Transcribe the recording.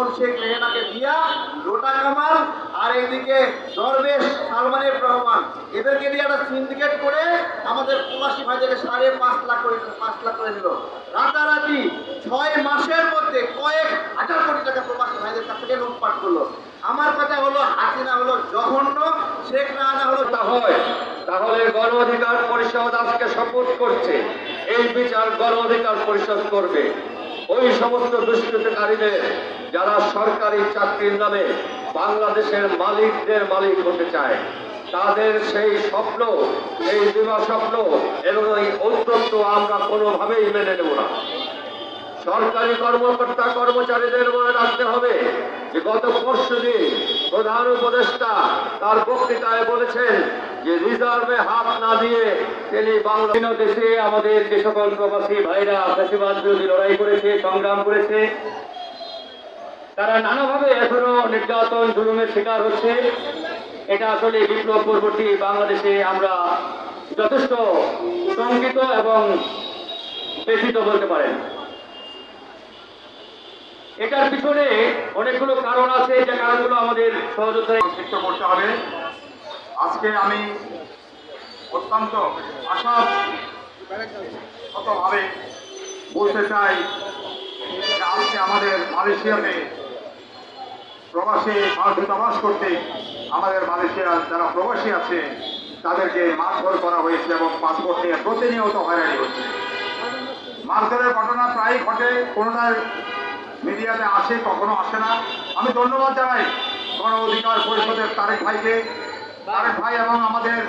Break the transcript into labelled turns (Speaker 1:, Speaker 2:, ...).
Speaker 1: তখন শেখ রেহেনাকে দিয়া লোটা কামাল আর এইদিকে দরবেশ সালমানের রহমান এদেরকে দিয়ে একটা সিন্ডিকেট করে আমাদের প্রবাসী ভাইদেরকে 5.5 লাখ করে দিল। রাতারাতি 6 মাসের মধ্যে কয়েক হাজার কোটি টাকা প্রবাসী ভাইদের কাছ থেকে লুটপাট করলো। আমার কথা হলো হাসিনা হলো জঘন্য, শেখ রাহানা হলো
Speaker 2: হয়। তাহলে গণ অধিকার পরিষদ আজকে শপথ করছে এই বিচার গণ অধিকার পরিষদ করবে। ওই সমস্ত দুষ্কৃতকারীদের যারা সরকারি চাকরির নামে বাংলাদেশের মালিকদের মালিক হতে চায়, তাদের সেই স্বপ্ন, সেই দিবা স্বপ্ন এবং এই ঔদ্ধত্য আমরা কোনোভাবেই মেনে নেব না। সরকারি কর্মকর্তা কর্মচারীদের মনে রাখতে হবে যে গত পরশুদিন প্রধান উপদেষ্টা তার বক্তৃতায় বলেছেন যে রিজার্ভে হাত না দিয়ে তিনি বাংলা দেশে আমাদের যে সকল প্রবাসী ভাইরা ফ্যাসিবাদ বিরোধী লড়াই করেছে, সংগ্রাম করেছে, তারা নানাভাবে এখনো নির্যাতন জুলুমের শিকার হচ্ছে। এটা আসলে বিপ্লব পূর্ববর্তী বাংলাদেশে আমরা যথেষ্ট শঙ্কিত এবং ব্যথিত বলতে পারেন। এটার পিছনে অনেকগুলো কারণ আছে, যে কারণগুলো আমাদের সহযোগিতায়
Speaker 3: চিত্র করতে হবে। আজকে আমি অত্যন্ত আশাভাবে বলতে চাই যে আজকে আমাদের মালয়েশিয়াতে প্রবাসী দূতাবাস করতে আমাদের মালয়েশিয়ার যারা প্রবাসী আছে তাদেরকে মারধর করা হয়েছে এবং পাসপোর্ট নিয়ে প্রতিনিয়ত হয়রানি হচ্ছে। মারধরের ঘটনা প্রায় ঘটে, কোনোটা মিডিয়াতে আসে, কখনো আসে না। আমি ধন্যবাদ জানাই গণ অধিকার পরিষদের তারেক ভাইকে, তারেক ভাই এবং আমাদের